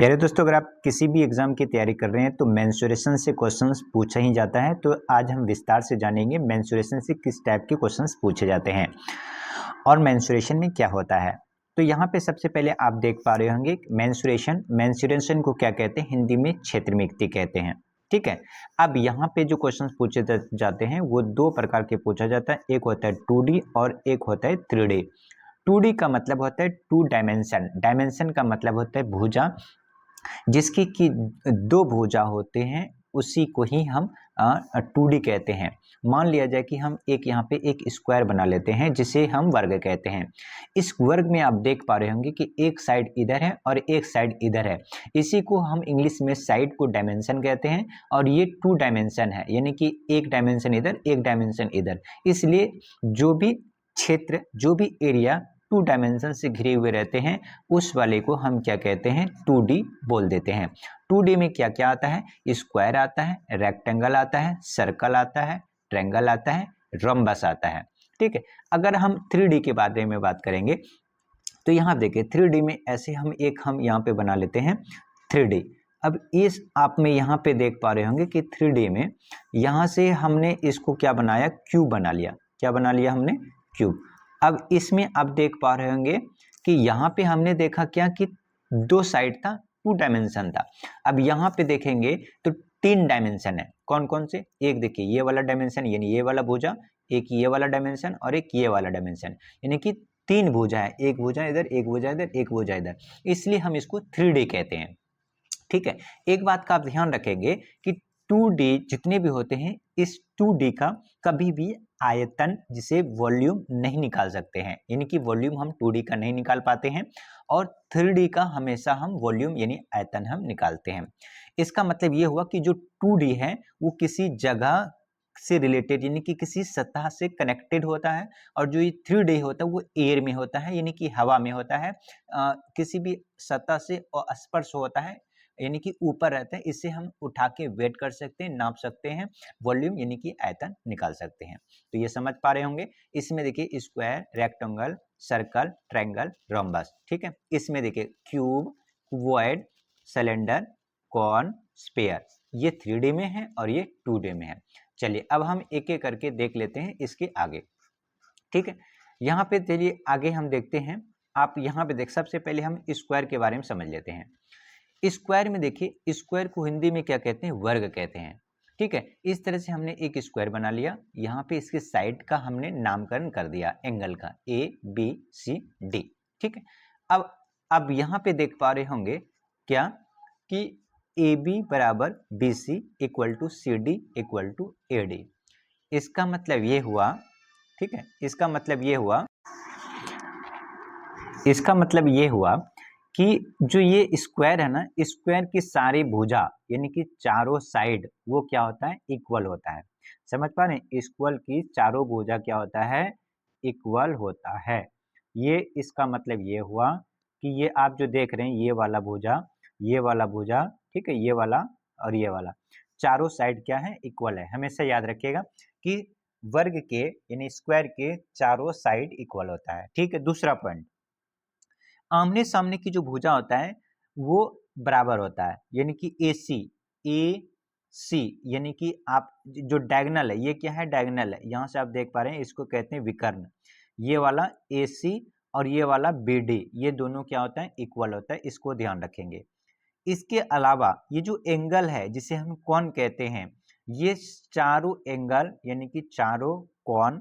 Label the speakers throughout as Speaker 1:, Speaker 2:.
Speaker 1: प्यारे दोस्तों, अगर आप किसी भी एग्जाम की तैयारी कर रहे हैं तो मेंसुरेशन से क्वेश्चंस पूछा ही जाता है। तो आज हम विस्तार से जानेंगे मेंसुरेशन से किस टाइप के क्वेश्चंस पूछे जाते हैं और मेंसुरेशन में क्या होता है। तो यहाँ पे सबसे पहले आप देख पा रहे होंगे मेंसुरेशन को क्या कहते हैं, हिंदी में क्षेत्रमिति कहते हैं। ठीक है। अब यहाँ पे जो क्वेश्चंस पूछे जाते हैं वो दो प्रकार के पूछा जाता है, एक होता है 2D और एक होता है 3D। 2D का मतलब होता है टू डायमेंशन, डायमेंशन का मतलब होता है भुजा, जिसकी कि दो भुजा होते हैं उसी को ही हम 2D कहते हैं। मान लिया जाए कि हम यहाँ पे एक स्क्वायर बना लेते हैं जिसे हम वर्ग कहते हैं। इस वर्ग में आप देख पा रहे होंगे कि एक साइड इधर है और एक साइड इधर है। इसी को हम इंग्लिश में साइड को डायमेंशन कहते हैं और ये 2 डायमेंशन है, यानी कि एक डायमेंशन इधर एक डायमेंशन इधर। इसलिए जो भी क्षेत्र, जो भी एरिया 2 डायमेंशन से घिरे हुए रहते हैं उस वाले को हम क्या कहते हैं, 2D बोल देते हैं। 2D में क्या क्या आता है, स्क्वायर आता है, रेक्टेंगल आता है, सर्कल आता है, ट्रायंगल आता है, रोम्बस आता है। ठीक है। अगर हम 3D के बारे में बात करेंगे तो यहाँ देखिए 3D में ऐसे हम यहाँ पे बना लेते हैं 3D। अब इस आप में यहाँ पे देख पा रहे होंगे कि 3D में यहाँ से हमने इसको क्या बनाया, क्यूब बना लिया। क्या बना लिया हमने, क्यूब। अब इसमें आप देख पा रहे होंगे कि यहाँ पे हमने देखा क्या कि दो साइड था, 2 डायमेंशन था। अब यहाँ पे देखेंगे तो 3 डायमेंशन है। कौन कौन से, एक देखिए ये वाला डायमेंशन यानी ये वाला भुजा, एक ये वाला डायमेंशन और एक ये वाला डायमेंशन, यानी कि 3 भुजा है, एक भुजा इधर, एक भुजा इधर, एक भुजा इधर। इसलिए हम इसको 3D कहते हैं। ठीक है। एक बात का आप ध्यान रखेंगे कि 2D जितने भी होते हैं, इस 2D का कभी भी आयतन जिसे वॉल्यूम नहीं निकाल सकते हैं, यानी कि वॉल्यूम हम 2D का नहीं निकाल पाते हैं और 3D का हमेशा हम वॉल्यूम यानी आयतन हम निकालते हैं। इसका मतलब ये हुआ कि जो 2D है वो किसी जगह से रिलेटेड यानी कि किसी सतह से कनेक्टेड होता है और जो ये 3D होता है वो एयर में होता है, यानी कि हवा में होता है, किसी भी सतह से स्पर्श होता है, यानी कि ऊपर रहते हैं। इससे हम उठा के वेट कर सकते हैं, नाप सकते हैं, वॉल्यूम यानी कि आयतन निकाल सकते हैं। तो ये समझ पा रहे होंगे। इसमें देखिए square, rectangle, circle, triangle, rhombus. ठीक है। इसमें देखिए cube, cuboid, cylinder, cone, sphere, ये 3D में है और ये 2D में है। चलिए अब हम एक एक करके देख लेते हैं इसके आगे। ठीक है। यहाँ पे चलिए आगे हम देखते हैं। आप यहाँ पे देख, सबसे पहले हम स्क्वायर के बारे में समझ लेते हैं। स्क्वायर में देखिए, स्क्वायर को हिंदी में क्या कहते हैं, वर्ग कहते हैं। ठीक है। इस तरह से हमने एक स्क्वायर बना लिया, यहाँ पे इसके साइड का हमने नामकरण कर दिया एंगल का, ABCD। ठीक है। अब यहाँ पे देख पा रहे होंगे क्या कि AB बराबर BC equal to CD equal to AD। इसका मतलब ये हुआ, ठीक है, इसका मतलब ये हुआ कि जो ये स्क्वायर है ना, स्क्वायर की सारी भुजा यानी कि चारों साइड वो क्या होता है, इक्वल होता है। समझ पा रहे हैं, स्क्वायर की चारों भुजा क्या होता है, इक्वल होता है। ये इसका मतलब ये हुआ कि ये आप जो देख रहे हैं ये वाला भुजा, ये वाला भुजा, ठीक है, ये वाला और ये वाला, चारों साइड क्या है, इक्वल है। हमेशा याद रखिएगा कि वर्ग के यानी स्क्वायर के चारों साइड इक्वल होता है। ठीक है। दूसरा पॉइंट, आमने सामने की जो भुजा होता है वो बराबर होता है, यानी कि AC यानी कि आप जो डायगोनल है, ये क्या है, डायगोनल है। यहां से आप देख पा रहे हैं इसको कहते हैं विकर्ण। ये वाला AC और ये वाला BD, ये दोनों क्या होता है, इक्वल होता है। इसको ध्यान रखेंगे। इसके अलावा ये जो एंगल है जिसे हम कोण कहते हैं, ये चारों एंगल यानी कि चारों कोण,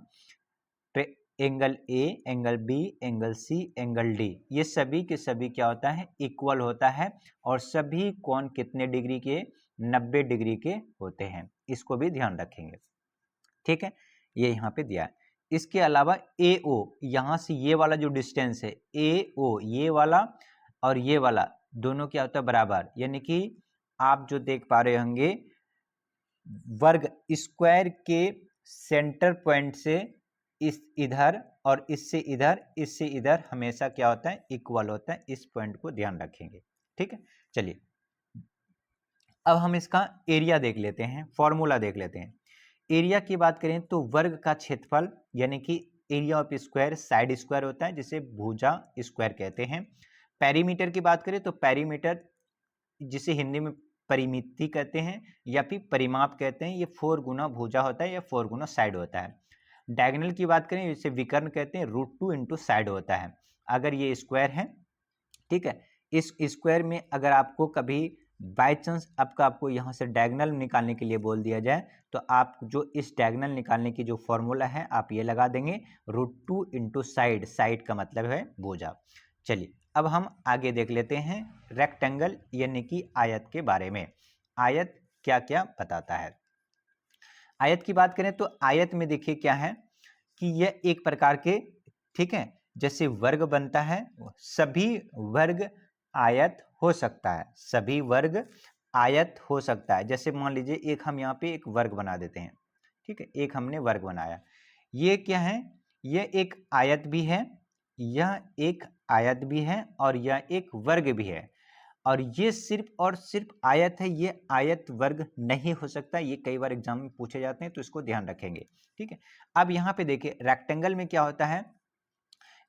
Speaker 1: angle A, angle B, angle C, angle D, ये सभी के सभी क्या होता है, इक्वल होता है। और सभी कोण कितने डिग्री के, 90 डिग्री के होते हैं। इसको भी ध्यान रखेंगे। ठीक है। ये यहाँ पे दिया है। इसके अलावा AO, यहाँ से ये वाला जो डिस्टेंस है AO, ये वाला और ये वाला दोनों क्या होता है, बराबर। यानी कि आप जो देख पा रहे होंगे वर्ग स्क्वायर के सेंटर पॉइंट से इस इधर और इससे इधर हमेशा क्या होता है, इक्वल होता है। इस पॉइंट को ध्यान रखेंगे। ठीक है। चलिए अब हम इसका एरिया देख लेते हैं, फॉर्मूला देख लेते हैं। एरिया की बात करें तो वर्ग का क्षेत्रफल यानी कि area of square side square होता है जिसे भुजा स्क्वायर कहते हैं। पेरीमीटर की बात करें तो पेरीमीटर जिसे हिंदी में परिमिति कहते हैं या फिर परिमाप कहते हैं, ये 4 गुना भुजा होता है या 4 गुना साइड होता है। डायगोनल की बात करें, इसे विकर्ण कहते हैं, √2 इंटू साइड होता है। अगर ये स्क्वायर है, ठीक है, इस स्क्वायर में अगर आपको कभी बाय चांस आपको यहाँ से डायगोनल निकालने के लिए बोल दिया जाए, तो आप जो इस डायगोनल निकालने की जो फॉर्मूला है आप ये लगा देंगे, √2 इंटू साइड, साइड का मतलब है भुजा। चलिए अब हम आगे देख लेते हैं रेक्टेंगल यानी कि आयत के बारे में। आयत क्या क्या बताता है। आयत की बात करें तो आयत में देखिए क्या है कि यह एक प्रकार के, ठीक है, जैसे वर्ग बनता है, सभी वर्ग आयत हो सकता है, सभी वर्ग आयत हो सकता है। जैसे मान लीजिए एक हम यहाँ पे एक वर्ग बना देते हैं, ठीक है, एक हमने वर्ग बनाया, ये क्या है, यह एक आयत भी है, यह एक आयत भी है और यह एक वर्ग भी है। और ये सिर्फ और सिर्फ आयत है, ये आयत वर्ग नहीं हो सकता। ये कई बार एग्जाम में पूछे जाते हैं तो इसको ध्यान रखेंगे, ठीक है। अब यहाँ पे देखिए रेक्टेंगल में क्या होता है,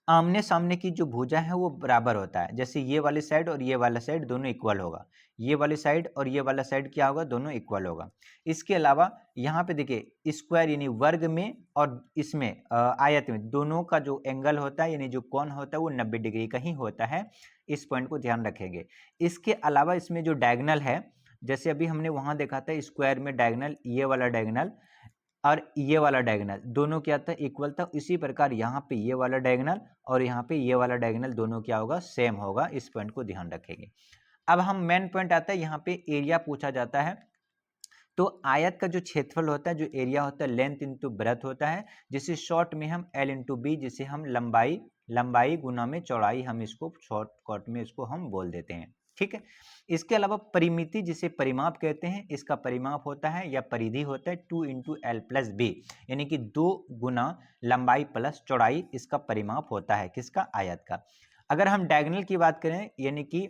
Speaker 1: आमने सामने की जो भुजा है वो बराबर होता है। जैसे ये वाली साइड और ये वाला साइड दोनों इक्वल होगा, ये वाली साइड और ये वाला साइड क्या होगा, दोनों इक्वल होगा। इसके अलावा यहाँ पे देखिए स्क्वायर यानी वर्ग में और इसमें आयत में दोनों का जो एंगल होता है यानी जो कोण होता है वो 90 डिग्री का ही होता है। इस पॉइंट को ध्यान रखेंगे। इसके अलावा इसमें जो डायगोनल है, जैसे अभी हमने वहां देखा था स्क्वायर में डायगोनल, ये वाला डायगोनल और ये वाला डायगोनल दोनों क्या था, इक्वल था। इसी प्रकार यहाँ पे ये वाला डायगोनल और यहाँ पे ये वाला डायगोनल दोनों क्या होगा, सेम होगा। इस पॉइंट को ध्यान रखेंगे। अब हम मेन पॉइंट आता है, यहाँ पे एरिया पूछा जाता है। तो आयत का जो क्षेत्रफल होता है, जो एरिया होता है, लेंथ इंटू ब्रेथ होता है, जिसे शॉर्ट में हम L इंटू बी, जिसे हम लंबाई गुना में चौड़ाई, हम इसको शॉर्टकट में इसको हम बोल देते हैं, ठीक है। इसके अलावा परिमिति जिसे परिमाप कहते हैं, इसका परिमाप होता है या परिधि होता है 2 इंटू एल प्लस बी, यानी कि 2 गुना लंबाई प्लस चौड़ाई, इसका परिमाप होता है किसका, आयत का। अगर हम डायगोनल की बात करें यानी कि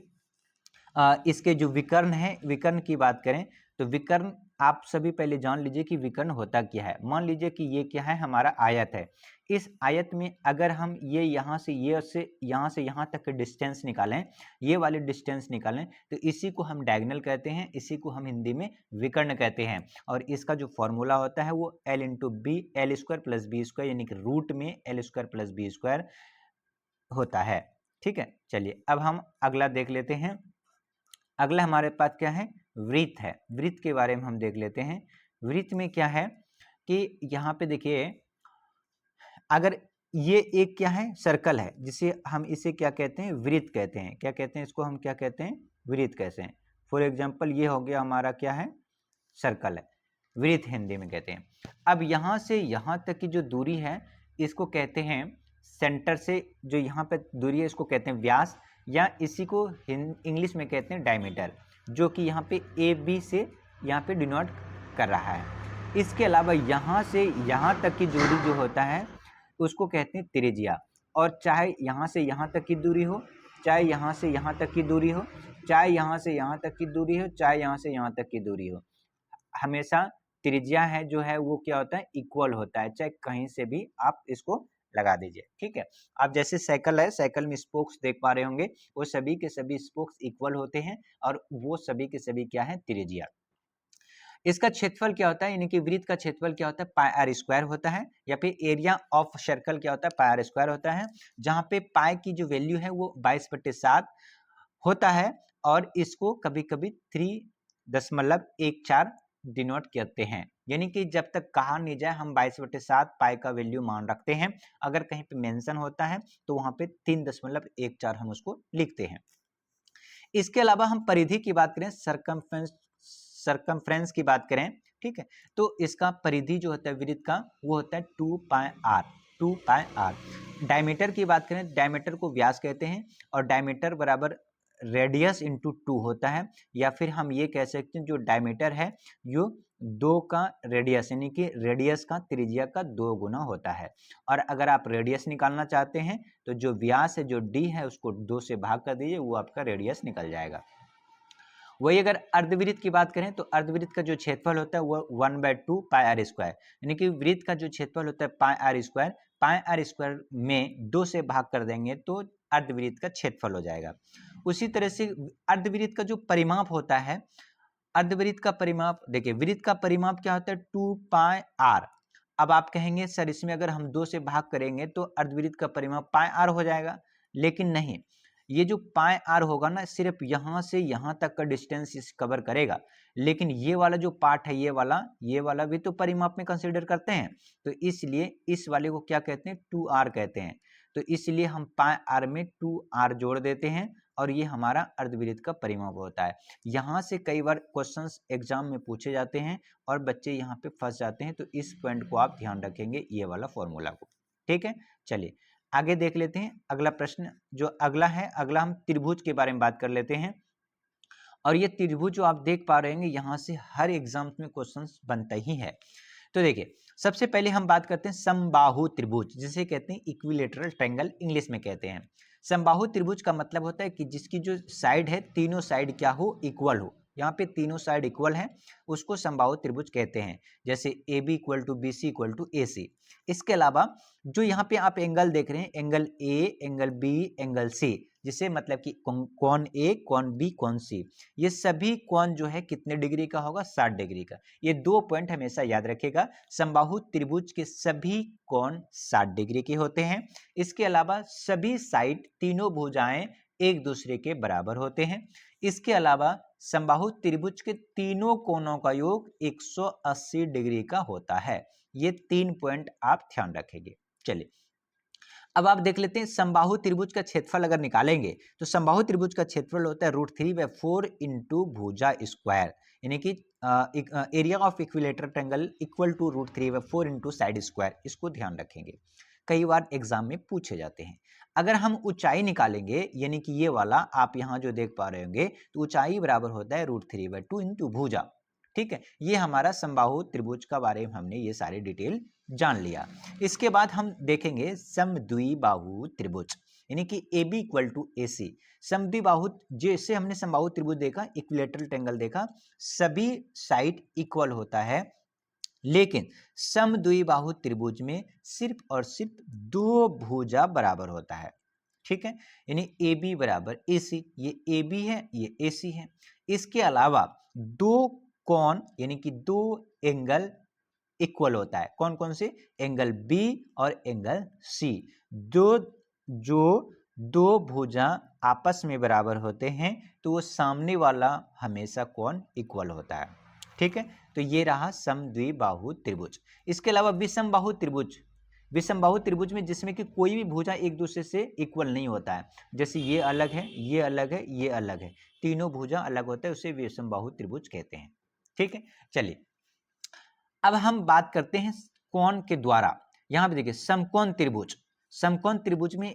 Speaker 1: इसके जो विकर्ण है, विकर्ण की बात करें तो विकर्ण आप सभी पहले जान लीजिए कि विकर्ण होता क्या है। मान लीजिए कि ये क्या है, हमारा आयत है। इस आयत में अगर हम ये यहाँ से यहाँ तक डिस्टेंस निकालें, ये वाली डिस्टेंस निकालें, तो इसी को हम डायगोनल कहते हैं, इसी को हम हिंदी में विकर्ण कहते हैं। और इसका जो फॉर्मूला होता है वो L into B, L square plus B square, यानी कि रूट में L square plus B square होता है, ठीक है। चलिए अब हम अगला देख लेते हैं। अगला हमारे पास क्या है, वृत्त है। वृत्त के बारे में हम देख लेते हैं। वृत्त में क्या है कि यहाँ पे देखिए, अगर ये एक क्या है, सर्कल है, जिसे हम इसे क्या कहते हैं, वृत्त कहते हैं। क्या कहते हैं इसको, हम क्या कहते हैं, वृत्त कहते हैं। फॉर एग्जाम्पल ये हो गया हमारा क्या है, सर्कल है, वृत्त हिंदी में कहते हैं। अब यहाँ से यहाँ तक की जो दूरी है इसको कहते हैं, सेंटर से जो यहाँ पे दूरी है इसको कहते हैं व्यास, या इसी को इंग्लिश में कहते हैं डायमीटर, जो कि यहाँ पे ए बी से यहाँ पे डिनोट कर रहा है। इसके अलावा यहाँ से यहाँ तक की दूरी जो होता है उसको कहते हैं त्रिज्या। और चाहे यहाँ से यहाँ तक की दूरी हो, चाहे यहाँ से यहाँ तक की दूरी हो, चाहे यहाँ से यहाँ तक की दूरी हो, चाहे यहाँ से यहाँ तक की दूरी हो, हमेशा त्रिज्या है जो है वो क्या होता है, इक्वल होता है। चाहे कहीं से भी आप इसको लगा दीजिए, ठीक है। आप जैसे साइकिल है, साइकिल में स्पोक्स देख पा रहे होंगे, वो सभी के सभी स्पोक्स इक्वल होते हैं और वो सभी के सभी क्या है, त्रिज्या। इसका क्षेत्रफल क्या होता है, यानी कि वृत्त का क्षेत्रफल क्या होता है, पाई आर स्क्वायर होता है, या फिर एरिया ऑफ सर्कल क्या होता है, पाई आर स्क्वायर होता है। जहां पे पाई की जो वैल्यू है वो 22/7 होता है और इसको कभी कभी 3.14 डिनोट करते हैं। यानी कि जब तक कहा नहीं जाए हम 22/7 पाई का वैल्यू मान रखते हैं। अगर कहीं पे मेंशन होता है तो वहां पे 3.14 हम उसको लिखते हैं। इसके अलावा हम परिधि की बात करें, सरकमफ्रेंस की बात करें, ठीक है, तो इसका परिधि जो होता है वृत्त का वो होता है 2πr। डायमीटर की बात करें, डायमीटर को व्यास कहते हैं और डायमीटर बराबर रेडियस इंटू 2 होता है। या फिर हम ये कह सकते हैं जो डायमीटर है यो 2 का रेडियस, यानी कि रेडियस का त्रिज्या का 2 गुना होता है। और अगर आप रेडियस निकालना चाहते हैं तो जो व्यास है, जो डी है, उसको 2 से भाग कर दीजिए, वो आपका रेडियस निकल जाएगा। वही अगर अर्धवृत्त की बात करें तो अर्धवृत्त का जो क्षेत्रफल होता है वो 1/2 पाई आर स्क्वायर, यानी कि वृत्त का जो क्षेत्रफल होता है पाई आर स्क्वायर में 2 से भाग कर देंगे तो अर्धवृत्त का क्षेत्रफल हो जाएगा। उसी तरह से अर्धवृत्त का जो परिमाप होता है, अर्धवृत्त का परिमाप देखिए, वृत्त का परिमाप क्या होता है 2 पाई आर। अब आप कहेंगे सर इसमें अगर हम 2 से भाग करेंगे तो अर्धवृत्त का परिमाप पाई आर हो जाएगा, लेकिन नहीं, ये जो पाई आर होगा ना सिर्फ यहाँ से यहाँ तक का डिस्टेंस इस कवर करेगा, लेकिन ये वाला जो पार्ट है ये वाला भी तो परिमाप में कंसीडर करते हैं, तो इसलिए इस वाले को क्या कहते हैं 2r कहते हैं। तो इसलिए हम पाई आर में 2r जोड़ देते हैं और ये हमारा अर्धवृत्त का परिमाप होता है। यहाँ से कई बार क्वेश्चंस एग्जाम में पूछे जाते हैं और बच्चे यहाँ पे फंस जाते हैं, तो इस पॉइंट को आप ध्यान रखेंगे, ये वाला फॉर्मूला को। ठीक है, चलिए आगे देख लेते हैं अगला प्रश्न। जो अगला है, अगला हम त्रिभुज के बारे में बात कर लेते हैं। और ये त्रिभुज जो आप देख पा रहे हैं यहाँ से हर एग्जाम में क्वेश्चन बनता ही है। तो देखिए सबसे पहले हम बात करते हैं समबाहु त्रिभुज, जिसे कहते हैं इक्विलेटरल ट्रायंगल इंग्लिश में कहते हैं। समबाहु त्रिभुज का मतलब होता है कि जिसकी जो साइड है तीनों साइड क्या हो, इक्वल हो। यहाँ पे तीनों साइड इक्वल है, उसको समबाहु त्रिभुज कहते हैं। जैसे A B equal to B C equal to A C. इसके अलावा जो यहाँ पे आप एंगल देख रहे हैं, angle A, angle B, angle C, जिसे मतलब कि कौन ए, कौन बी, कौन सी, ये सभी कौन जो है कितने डिग्री का होगा, 60 डिग्री का। ये 2 पॉइंट हमेशा याद रखेगा, समबाहु त्रिभुज के सभी कौन 60 डिग्री के होते हैं। इसके अलावा सभी साइड तीनों भुजाएं एक दूसरे के बराबर होते हैं। इसके अलावा समबाहु त्रिभुज के तीनों कोणों का योग 180 डिग्री का होता है। ये 3 पॉइंट आप ध्यान रखेंगे। चलिए अब आप देख लेते हैं समबाहु त्रिभुज का क्षेत्रफल अगर निकालेंगे तो समबाहु त्रिभुज का क्षेत्रफल होता है √3/4 इंटू भुजा स्क्वायर, यानी कि area of equilateral triangle equal to √3/4 into side square. इसको ध्यान रखेंगे, कई बार एग्जाम में पूछे जाते हैं। अगर हम ऊंचाई निकालेंगे, यानी कि ये वाला आप यहाँ जो देख पा रहे होंगे, तो ऊंचाई बराबर होता है √3/2 इंटू भुजा। ठीक है, ये हमारा समबाहु त्रिभुज का बारे में हमने ये सारे डिटेल जान लिया। इसके बाद हम देखेंगे समद्विबाहु त्रिभुज, यानी कि ए बी इक्वल टू ए सी। समद्विबाहु, जैसे हमने समबाहु त्रिभुज देखा, इक्विलेटरल ट्रायंगल देखा, सभी साइड इक्वल होता है, लेकिन समद्विबाहु त्रिभुज में सिर्फ और सिर्फ 2 भुजा बराबर होता है। ठीक है, यानी ए बी बराबर ए सी, ये ए बी है, ये ए सी है। इसके अलावा 2 कोण यानी कि 2 एंगल इक्वल होता है। कौन कौन से? एंगल बी और एंगल सी। जो 2 भुजा आपस में बराबर होते हैं तो वो सामने वाला हमेशा कोण इक्वल होता है। ठीक है, तो ये रहा समद्विबाहु त्रिभुज। इसके अलावा विषमबाहु त्रिभुज, विषमबाहु त्रिभुज में जिसमें कि कोई भी भुजा एक दूसरे से इक्वल नहीं होता है, जैसे ये अलग है, ये अलग है, ये अलग है, तीनों भुजा अलग होते हैं, उसे विषमबाहु त्रिभुज कहते हैं। ठीक है, चलिए अब हम बात करते हैं कोण के द्वारा। यहां पे देखिए समकोण त्रिभुज, समकोण त्रिभुज में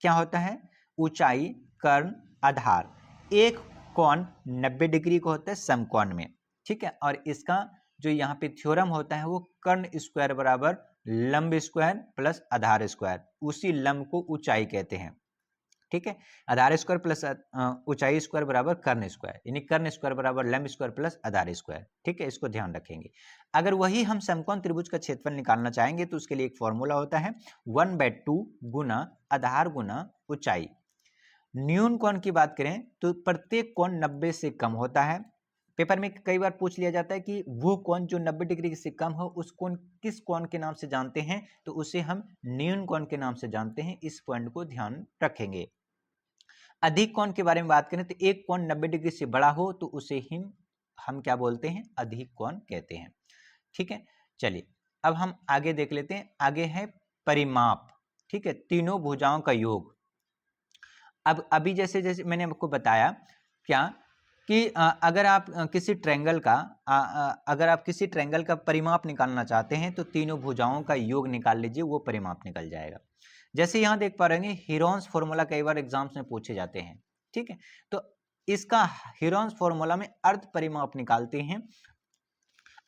Speaker 1: क्या होता है, ऊंचाई, कर्ण, आधार, एक कोण 90 डिग्री का होता है समकोण में। ठीक है, और इसका जो यहाँ पे थ्योरम होता है वो कर्ण स्क्वायर बराबर लंब स्क्वायर प्लस आधार स्क्वायर, उसी लंब को ऊंचाई कहते हैं। ठीक है, आधार स्क्वायर प्लस ऊंचाई स्क्वायर बराबर कर्ण स्क्वायर, यानी कर्ण स्क्वायर बराबर लंब स्क्वायर प्लस आधार स्क्वायर। ठीक है, इसको ध्यान रखेंगे। अगर वही हम समकोण त्रिभुज का क्षेत्रफल निकालना चाहेंगे तो उसके लिए एक फॉर्मूला होता है 1/2 गुना आधार गुना ऊंचाई। न्यून कोण की बात करें तो प्रत्येक कोण 90 से कम होता है। पेपर में कई बार पूछ लिया जाता है कि वो कोण जो 90 डिग्री से कम हो उस कोण किस कोण के नाम से जानते हैं, तो उसे हम न्यून कोण के नाम से जानते हैं। इस पॉइंट को ध्यान रखेंगे। अधिक कोण के बारे में बात करें तो एक कोण 90 डिग्री से बड़ा हो तो उसे हम क्या बोलते हैं, अधिक कोण कहते हैं। ठीक है, चलिए अब हम आगे देख लेते हैं। आगे है परिमाप। ठीक है, तीनों भुजाओं का योग। अब अभी जैसे जैसे मैंने आपको बताया क्या कि अगर आप किसी ट्रायंगल का परिमाप निकालना चाहते हैं तो तीनों भुजाओं का योग निकाल लीजिए, वो परिमाप निकल जाएगा। जैसे यहां देख पा रहे हैं हीरोन्स फॉर्मूला कई बार एग्जाम्स में पूछे जाते हैं। ठीक है, तो इसका हीरोन्स फॉर्मूला में अर्ध परिमाप निकालते हैं।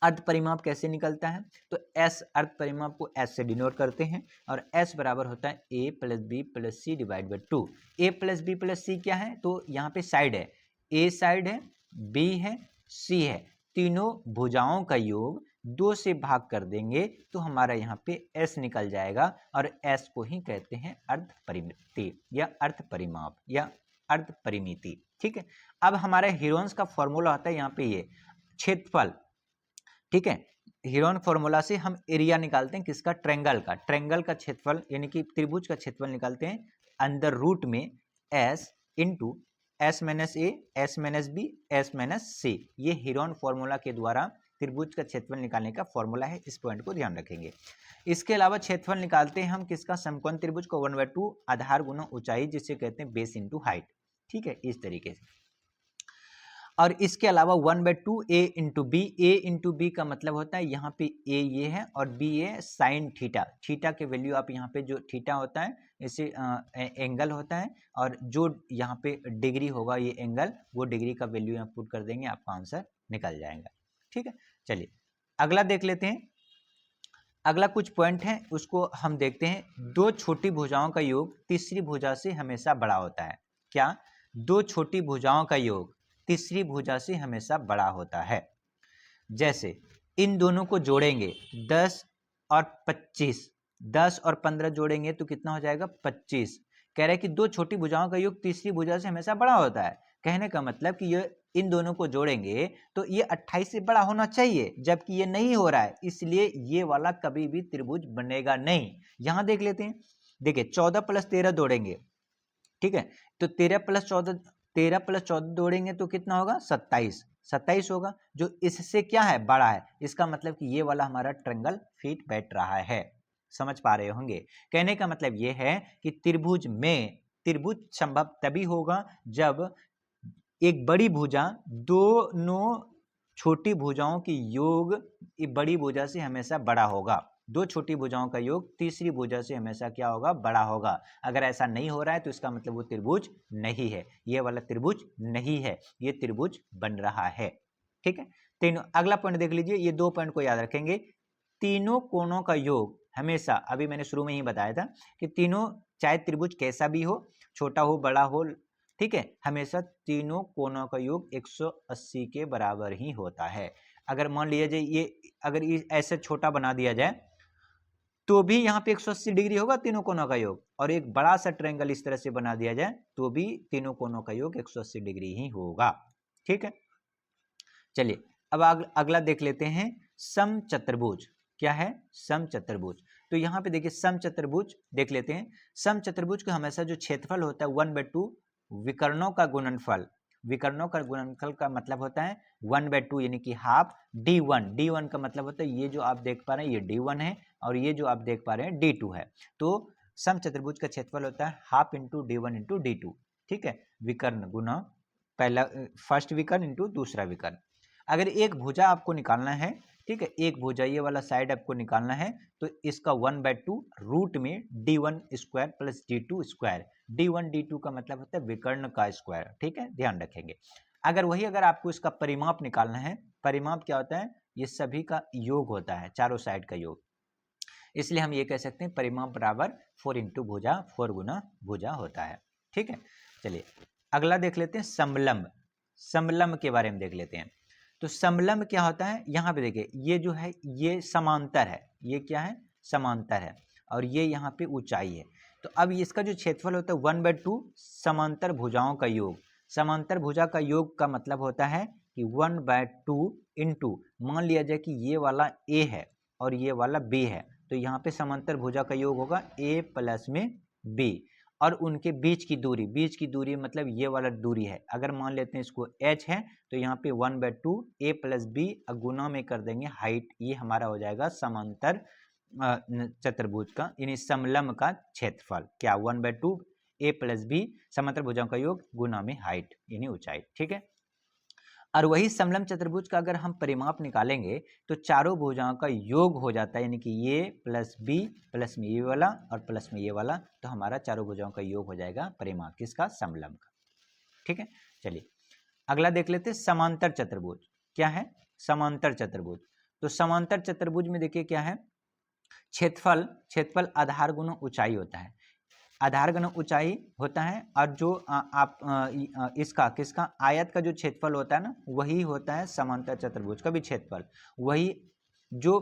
Speaker 1: अर्ध परिमाप कैसे निकलता है, तो एस, अर्ध परिमाप को एस से डिनोट करते हैं और एस बराबर होता है A plus B plus C divide by 2। A plus B plus C क्या है, तो यहाँ पे साइड है, ए साइड है, बी है, सी है, तीनों भुजाओं का योग 2 से भाग कर देंगे तो हमारा यहाँ पे s निकल जाएगा और s को ही कहते हैं अर्ध परिमिति या अर्ध परिमाप या अर्ध परिमिति। ठीक है, अब हमारे हीरोन्स का फॉर्मूला होता है यहाँ पे ये क्षेत्रफल। ठीक है, हीरोन फॉर्मूला से हम एरिया निकालते हैं किसका, ट्रेंगल का क्षेत्रफल यानी कि त्रिभुज का क्षेत्रफल निकालते हैं अंडर रूट में s into S minus A, S minus B, S minus C. ये हीरोन फॉर्मूला के द्वारा त्रिभुज का क्षेत्रफल निकालने का फॉर्मूला है, इस पॉइंट को ध्यान रखेंगे। इसके अलावा क्षेत्रफल निकालते हैं हम किसका, समकोण त्रिभुज को 1/2 आधार गुना ऊंचाई, जिसे कहते हैं बेस इंटू हाइट। ठीक है, इस तरीके से। और इसके अलावा 1/2 ए इंटू बी, ए इंटू बी का मतलब होता है यहाँ पे ए ये है और बी ये साइन थीटा। थीटा के वैल्यू आप यहाँ पे जो थीटा होता है इसे एंगल होता है और जो यहाँ पे डिग्री होगा ये एंगल, वो डिग्री का वैल्यू यहाँ पुट कर देंगे, आपका आंसर निकल जाएगा। ठीक है, चलिए अगला देख लेते हैं। अगला कुछ पॉइंट है उसको हम देखते हैं। दो छोटी भुजाओं का योग तीसरी भुजा से हमेशा बड़ा होता है। क्या, दो छोटी भुजाओं का योग तीसरी भुजा से हमेशा बड़ा होता है। जैसे इन दोनों को जोड़ेंगे 10 और 25, 10 और 15 जोड़ेंगे तो कितना हो जाएगा 25। कह रहे हैं कि दो छोटी भुजाओं का योग तीसरी भुजा से हमेशा बड़ा होता है। कहने का मतलब कि ये इन दोनों को जोड़ेंगे तो ये 28 से बड़ा होना चाहिए, जबकि ये नहीं हो रहा है, इसलिए ये वाला कभी भी त्रिभुज बनेगा नहीं। यहां देख लेते हैं, देखिए 14 + 13 जोड़ेंगे। ठीक है, तो 13 + 14 जोड़ेंगे तो कितना होगा 27 होगा, जो इससे क्या है बड़ा है। इसका मतलब कि ये वाला हमारा ट्रायंगल फिट बैठ रहा है। समझ पा रहे होंगे। कहने का मतलब ये है कि त्रिभुज संभव तभी होगा जब एक बड़ी भुजा दोनों छोटी भुजाओं की योग बड़ी भुजा से हमेशा बड़ा होगा। दो छोटी भुजाओं का योग तीसरी भुजा से हमेशा क्या होगा, बड़ा होगा। अगर ऐसा नहीं हो रहा है तो इसका मतलब वो त्रिभुज नहीं है, ये वाला त्रिभुज नहीं है, ये त्रिभुज बन रहा है। ठीक है, तीनों। अगला पॉइंट देख लीजिए, ये दो पॉइंट को याद रखेंगे। तीनों कोणों का योग हमेशा, अभी मैंने शुरू में ही बताया था कि तीनों चाहे त्रिभुज कैसा भी हो, छोटा हो बड़ा हो, ठीक है, हमेशा तीनों कोणों का योग 180 के बराबर ही होता है। अगर मान लिया जाए ये अगर ऐसे छोटा बना दिया जाए तो भी यहाँ पे 180 डिग्री होगा तीनों कोणों का योग, और एक बड़ा सा ट्रायंगल इस तरह से बना दिया जाए तो भी तीनों कोणों का योग 180 डिग्री ही होगा। ठीक है, चलिए अब अगला देख लेते हैं, समचतुर्भुज। क्या है, समचतुर्भुज। तो यहाँ पे देखिए समचतुर्भुज देख लेते हैं। समचतुर्भुज का हमेशा जो क्षेत्रफल होता है 1/2 विकर्णों का गुणनफल। विकर्णों का गुणनफल का मतलब होता है 1/2 यानी कि हाफ d1 का मतलब होता है ये जो आप देख पा रहे हैं ये d1 है और ये जो आप देख पा रहे हैं d2 है। तो समचतुर्भुज का क्षेत्रफल होता है half into d1 into d2। ठीक है, विकर्ण गुना पहला फर्स्ट विकर्ण इंटू दूसरा विकर्ण। अगर एक भुजा आपको निकालना है, ठीक है, एक भुजा ये वाला साइड आपको निकालना है तो इसका 1/2 रूट में d1 square plus d2 square. d1 d2 का मतलब होता है विकर्ण का स्क्वायर। ठीक है, ध्यान रखेंगे। अगर आपको इसका परिमाप निकालना है, परिमाप क्या होता है, ये सभी का योग होता है, चारों साइड का योग, इसलिए हम ये कह सकते हैं परिमाप बराबर 4 इंटू भुजा, 4 गुना भुजा होता है। ठीक है, चलिए अगला देख लेते हैं समलंब। समलंब के बारे में देख लेते हैं। तो समलंब क्या होता है, यहाँ पे देखिए ये जो है ये समांतर है, ये क्या है समांतर है, और ये यहाँ पे ऊंचाई है। तो अब इसका जो क्षेत्रफल होता है 1/2 समांतर भुजाओं का योग। समांतर भुजा का योग का मतलब होता है कि 1/2 इंटू, मान लिया जाए कि ये वाला ए है और ये वाला बी है, तो यहाँ पे समांतर भुजा का योग होगा ए प्लस में बी, और उनके बीच की दूरी मतलब ये वाला दूरी है। अगर मान लेते हैं इसको h है तो यहाँ पे 1/2 a प्लस बी गुना में कर देंगे हाइट, ये हमारा हो जाएगा समांतर चतुर्भुज का यानी समलंब का क्षेत्रफल। क्या, 1/2 a प्लस बी समांतर भुजाओं का योग गुना में हाइट यानी ऊंचाई। ठीक है, और वही समलंब चतुर्भुज का अगर हम परिमाप निकालेंगे तो चारों भुजाओं का योग हो जाता है, यानी कि ये प्लस बी प्लस में ये वाला और प्लस में ये वाला, तो हमारा चारों भुजाओं का योग हो जाएगा परिमाप किसका, समलंब का। ठीक है, चलिए अगला देख लेते हैं समांतर चतुर्भुज। क्या है, समांतर चतुर्भुज। तो समांतर चतुर्भुज में देखिए क्या है, क्षेत्रफल आधार गुना ऊंचाई होता है, आधार गुना ऊंचाई होता है, और जो इसका किसका आयत का जो क्षेत्रफल होता है ना, वही होता है समांतर चतुर्भुज का भी क्षेत्रफल। वही जो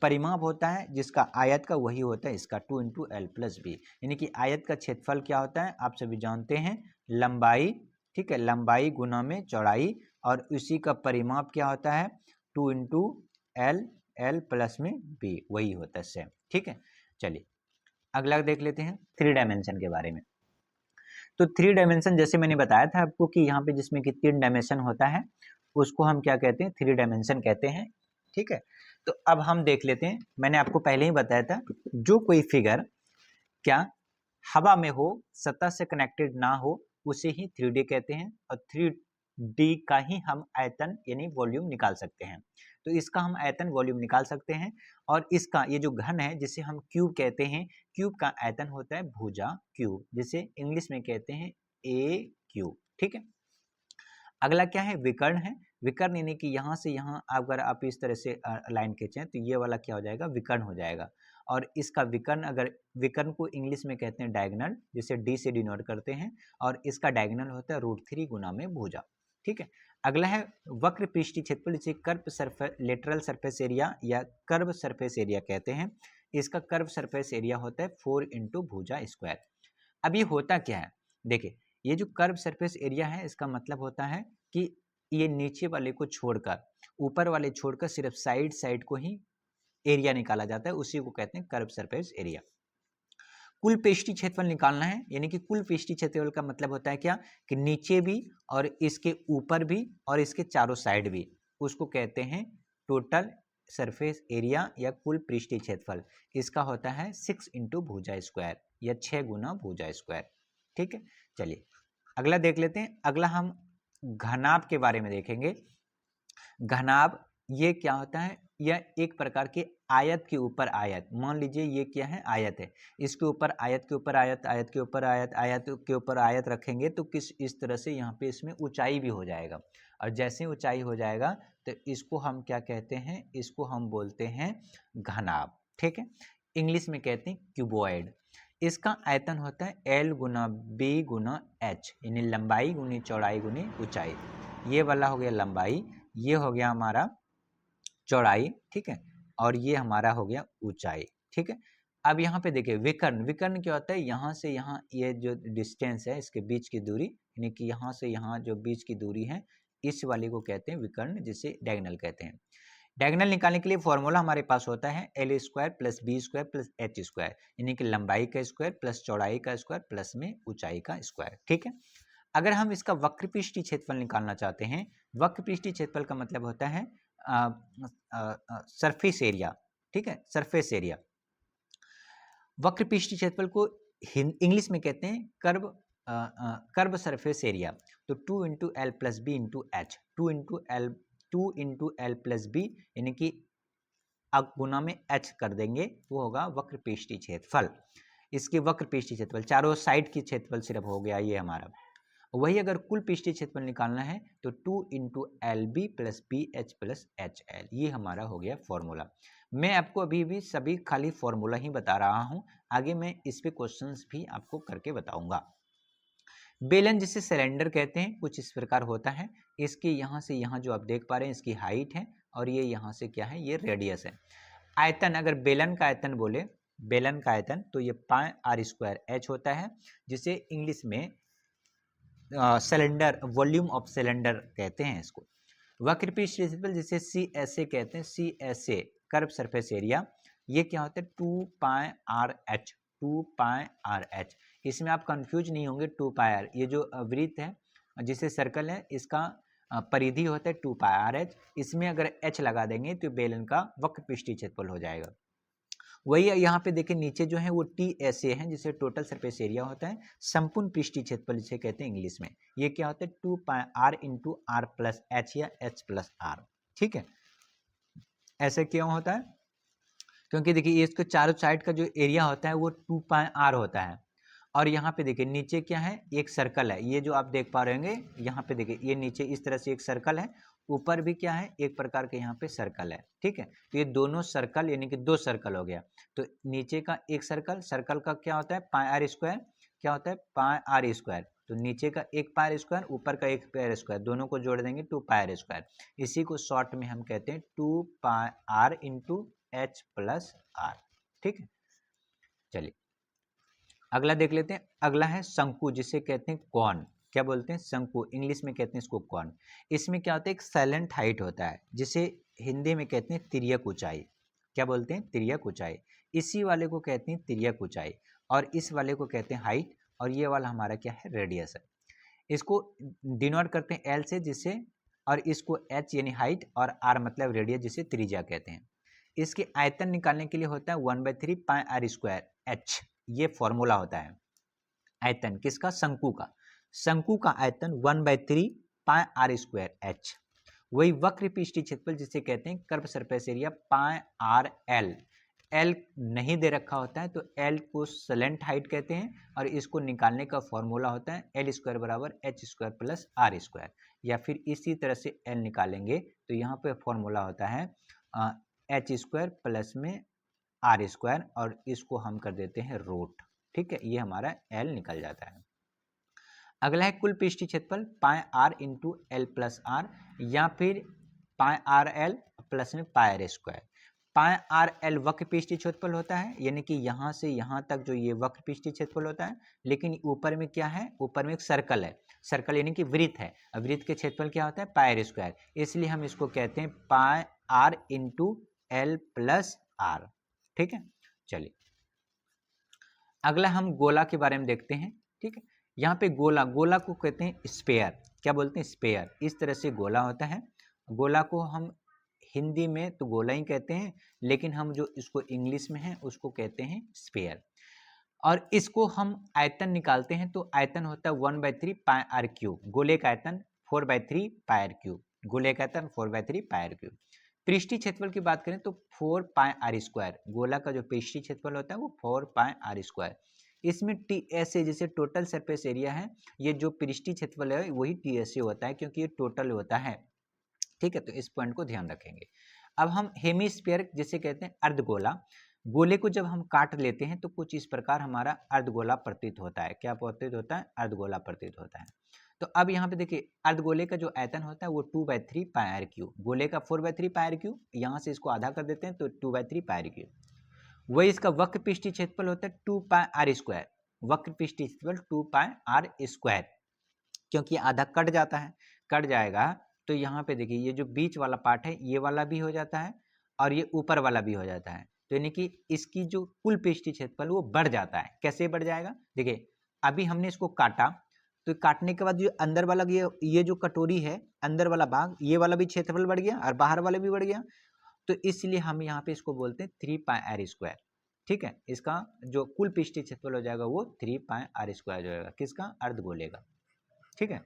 Speaker 1: परिमाप होता है जिसका आयत का वही होता है इसका 2 इंटू एल प्लस बी, यानी कि आयत का क्षेत्रफल क्या होता है आप सभी जानते हैं लंबाई, ठीक है, लंबाई गुना में चौड़ाई, और उसी का परिमाप क्या होता है 2 इंटू एल, एल प्लस में बी, वही होता है सेम, ठीक है। चलिए अगला देख लेते हैं 3 डायमेंशन के बारे में। तो 3 डायमेंशन जैसे मैंने बताया था आपको कि यहाँ पे जिसमें कि 3 डायमेंशन होता है उसको हम क्या कहते हैं 3 डायमेंशन कहते हैं, ठीक है। तो अब हम देख लेते हैं, मैंने आपको पहले ही बताया था जो कोई फिगर क्या हवा में हो, सतह से कनेक्टेड ना हो, उसे ही 3D कहते हैं, और 3D का ही हम आयतन यानी वॉल्यूम निकाल सकते हैं। तो इसका हम आयतन वॉल्यूम निकाल सकते हैं, और इसका ये जो घन है जिसे हम क्यूब कहते हैं, क्यूब का आयतन होता है भुजा क्यूब, जिसे इंग्लिश में कहते हैं ए क्यूब, ठीक है। अगला क्या है विकर्ण है, विकर्ण यानी कि यहाँ से यहाँ अगर आप इस तरह से लाइन खींचें तो ये वाला क्या हो जाएगा विकर्ण हो जाएगा, और इसका विकर्ण अगर विकर्ण को इंग्लिश में कहते हैं डायगोनल, जिसे डी से डिनोट करते हैं, और इसका डायगोनल होता है √3 गुना में भुजा, ठीक है। अगला है वक्र पृष्ठीय क्षेत्रफल, जिसे curve surface lateral surface area या कर्व सरफेस एरिया कहते हैं। इसका कर्व सरफेस एरिया होता है 4 इंटू भुजा स्क्वायर। अब ये होता क्या है, देखिए ये जो कर्व सरफेस एरिया है इसका मतलब होता है कि ये नीचे वाले को छोड़कर ऊपर वाले छोड़कर सिर्फ साइड साइड को ही एरिया निकाला जाता है, उसी को कहते हैं कर्व सरफेस एरिया। कुल पृष्ठीय क्षेत्रफल निकालना है, यानी कि कुल पृष्ठीय क्षेत्रफल का मतलब होता है क्या कि नीचे भी और इसके ऊपर भी और इसके चारों साइड भी, उसको कहते हैं टोटल सरफेस एरिया या कुल पृष्ठीय क्षेत्रफल। इसका होता है 6 इंटू भुजा स्क्वायर या 6 गुना भुजा स्क्वायर, ठीक है। चलिए अगला देख लेते हैं, अगला हम घनाभ के बारे में देखेंगे। घनाभ ये क्या होता है, यह एक प्रकार के आयत के ऊपर आयत, मान लीजिए ये क्या है आयत है, इसके ऊपर आयत के ऊपर आयत, आयत के ऊपर आयत, आयत के ऊपर आयत रखेंगे तो किस इस तरह से यहाँ पे इसमें ऊंचाई भी हो जाएगा, और जैसे ऊंचाई हो जाएगा तो इसको हम क्या कहते हैं, इसको हम बोलते हैं घनाभ, ठीक है। इंग्लिश में कहते हैं क्यूबॉइड। इसका आयतन होता है L गुना बी गुना एच, यानी लंबाई गुनी चौड़ाई गुनी ऊंचाई। ये वाला हो गया लंबाई, ये हो गया हमारा चौड़ाई, ठीक है, और ये हमारा हो गया ऊंचाई, ठीक है। अब यहाँ पे देखिए विकर्ण, विकर्ण क्या होता है, यहाँ से यहाँ ये जो डिस्टेंस है इसके बीच की दूरी, यानी कि यहाँ से यहाँ जो बीच की दूरी है इस वाले को कहते हैं विकर्ण, जिसे डायगोनल कहते हैं। डायगोनल निकालने के लिए फॉर्मूला हमारे पास होता है L square plus B square plus H square, यानी कि लंबाई का स्क्वायर प्लस चौड़ाई का स्क्वायर प्लस में ऊंचाई का स्क्वायर, ठीक है। अगर हम इसका वक्र पृष्ठीय क्षेत्रफल निकालना चाहते हैं, वक्र पृष्ठीय क्षेत्रफल का मतलब होता है सरफेस एरिया, ठीक है, सरफेस एरिया। वक्र पृष्ठीय क्षेत्रफल को इंग्लिश में कहते हैं कर्व, कर्व सरफेस एरिया। तो 2 into L plus B into H, 2 into L plus B, यानी कि अब गुना में एच कर देंगे, वो होगा वक्र पृष्ठीय क्षेत्रफल। इसके वक्र पृष्ठीय क्षेत्रफल चारों साइड की क्षेत्रफल सिर्फ हो गया ये हमारा। वही अगर कुल पृष्ठीय क्षेत्रफल निकालना है तो 2 into L B plus B H plus H L, ये हमारा हो गया फॉर्मूला। मैं आपको अभी भी सभी खाली फॉर्मूला ही बता रहा हूं, आगे मैं इस पे क्वेश्चंस भी आपको करके बताऊंगा। बेलन जिसे सिलेंडर कहते हैं कुछ इस प्रकार होता है, इसके यहाँ से यहाँ जो आप देख पा रहे हैं इसकी हाइट है, और ये यहाँ से क्या है ये रेडियस है। आयतन, अगर बेलन का आयतन बोले, बेलन का आयतन तो ये पाई आर स्क्वायर एच होता है, जिसे इंग्लिश में सिलेंडर, वॉल्यूम ऑफ सिलेंडर कहते हैं इसको। वक्र पृष्ठीय क्षेत्रफल जिसे सी एस ए कहते हैं, C S A curve surface area, ये क्या होता है 2 pi R H, 2 pi R H. इसमें आप कंफ्यूज नहीं होंगे, 2 पाई आर ये जो वृत्त है जिसे सर्कल है इसका परिधि होता है 2 पाई आर एच, इसमें अगर एच लगा देंगे तो बेलन का वक्र पृष्ठीय क्षेत्रफल हो जाएगा। वही यहाँ पे देखिए नीचे जो है वो टी एस ए है, जिसे टोटल सरफेस एरिया होता है, संपूर्ण पृष्ठीय क्षेत्रफल जिसे कहते हैं इंग्लिश में। ये क्या होता है 2 pi R into R plus H या एच प्लस आर, ठीक है। ऐसे क्यों होता है, क्योंकि देखिए इसके चारों साइड का जो एरिया होता है वो 2 पाई आर होता है, और यहाँ पे देखिए नीचे क्या है एक सर्कल है, ये जो आप देख पा रहे होंगे यहाँ पे देखिए ये नीचे इस तरह से एक सर्कल है, ऊपर भी क्या है एक प्रकार के यहाँ पे सर्कल है, ठीक है। तो ये दोनों सर्कल यानी कि 2 सर्कल हो गया। तो नीचे का एक सर्कल, सर्कल का क्या होता है पाई आर स्क्वायर, क्या होता है पाई आर स्क्वायर, तो नीचे का एक पाई स्क्वायर, ऊपर का एक पाई स्क्वायर, दोनों को जोड़ देंगे 2 पाई स्क्वायर। इसी को शॉर्ट में हम कहते हैं 2 pi R into H plus R. ठीक है, चलिए अगला देख लेते हैं। अगला है शंकु, जिसे कहते हैं कॉन। क्या बोलते हैं? शंकु, इंग्लिश में कहते हैं इसको कॉन। इसमें क्या होता है? एक साइलेंट हाइट होता है, जिसे हिंदी में कहते हैं तिर्यक ऊंचाई। क्या बोलते हैं? तिर्यक ऊंचाई। इसी वाले को कहते हैं तिर्यक ऊंचाई, और इस वाले को कहते हैं हाइट, और ये वाला हमारा क्या है? रेडियस है। इसको डिनोट करते हैं एल से, जिसे, और इसको एच यानी हाइट, और आर मतलब रेडियस, जिसे त्रिज्या कहते हैं। इसके आयतन निकालने के लिए होता है 1/3 पाई आर स्क्वायर एच। ये फॉर्मूला होता है आयतन किसका? शंकु का। शंकु का आयतन 1/3 पाई आर स्क्वायर एच। वही वक्र पृष्ठीय क्षेत्रफल, जिसे कहते हैं कर्व सरफेस एरिया, पाई आर एल। एल नहीं दे रखा होता है, तो एल को सलेंट हाइट कहते हैं, और इसको निकालने का फॉर्मूला होता है एल स्क्वायर बराबर H square plus R square. या फिर इसी तरह से एल निकालेंगे तो यहाँ पे फॉर्मूला होता है एच स्क्वायर प्लस में आर स्क्वायर, और इसको हम कर देते हैं रूट। ठीक है, ये हमारा एल निकल जाता है। अगला है कुल पृष्ठीय क्षेत्रफल, pi R into L plus R, या फिर पाई आर एल प्लस में pi R square. Pi R L वक्र पृष्ठीय क्षेत्रफल होता है, यानी कि यहाँ से यहाँ तक जो ये वक्र पृष्ठीय क्षेत्रफल होता है, लेकिन ऊपर में क्या है? ऊपर में एक सर्कल है, सर्कल यानी कि वृत्त है। वृत्त के क्षेत्रफल क्या होता है? Pi R square. इसलिए हम इसको कहते हैं pi R into L plus R. ठीक है, चलिए अगला हम गोला के बारे में देखते हैं। ठीक है, यहाँ पे गोला, गोला को कहते हैं स्पेयर। क्या बोलते हैं? स्पेयर। इस तरह से गोला होता है। गोला को हम हिंदी में तो गोला ही कहते हैं, लेकिन हम जो इसको इंग्लिश में है उसको कहते हैं स्पेयर। और इसको हम आयतन निकालते हैं, तो आयतन होता है 1/3 पाई आर क्यूब। गोले का आयतन 4/3 पाई आर क्यूब। गोले का आयतन 4/3 पाई आर क्यूब। पृष्ठीय क्षेत्रफल की बात करें तो 4 पाई आर स्क्वायर। गोला का जो पृष्ठीय क्षेत्रफल होता है वो 4 पाई आर स्क्वायर। इसमें टी एस ए, जैसे टोटल सरफेस एरिया है, ये जो पृष्ठीय क्षेत्रफल है वही टी एस ए होता है, क्योंकि ये टोटल होता है। ठीक है, तो इस पॉइंट को ध्यान रखेंगे। अब हम हेमिस्फीयर, जिसे कहते हैं अर्धगोला, गोले को जब हम काट लेते हैं तो कुछ इस प्रकार हमारा अर्धगोला प्रतीत होता है। क्या प्रतीत होता है? अर्धगोला प्रतीत होता है। तो अब यहाँ पे देखिए, अर्धगोले का जो आयतन होता है वो 2/3 पाई आर क्यूब। गोले का 4/3 पाई आर क्यूब, यहाँ से इसको आधा कर देते हैं तो 2/3 पाई आर क्यूब। वही इसका वक्र पृष्ठीय क्षेत्रफल होता है 2 पाई आर स्क्वायर। वक्र पृष्ठीय क्षेत्रफल 2 पाई आर स्क्वायर, क्योंकि आधा कट जाता है, कट जाएगा तो यहाँ पे देखिए ये जो बीच वाला पार्ट है ये वाला भी हो जाता है, और ये ऊपर वाला भी हो जाता है। तो यानी कि इसकी जो कुल पृष्ठीय क्षेत्रफल वो बढ़ जाता है। कैसे बढ़ जाएगा? देखिए अभी हमने इसको काटा, तो काटने के बाद जो अंदर वाला ये जो कटोरी है, अंदर वाला भाग, ये वाला भी क्षेत्रफल बढ़ गया और बाहर वाला भी बढ़ गया। तो इसलिए हम यहाँ पे इसको बोलते हैं 3 पाई आर स्क्वायर। ठीक है, इसका जो कुल पृष्ठीय क्षेत्रफल हो जाएगा वो 3 पाई आर स्क्वायर हो जाएगा। किसका? अर्धगोले का। ठीक है,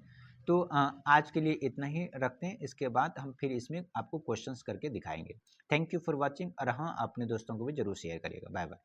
Speaker 1: तो आज के लिए इतना ही रखते हैं। इसके बाद हम फिर इसमें आपको क्वेश्चंस करके दिखाएंगे। थैंक यू फॉर वाचिंग, और हाँ अपने दोस्तों को भी जरूर शेयर करिएगा। Bye bye.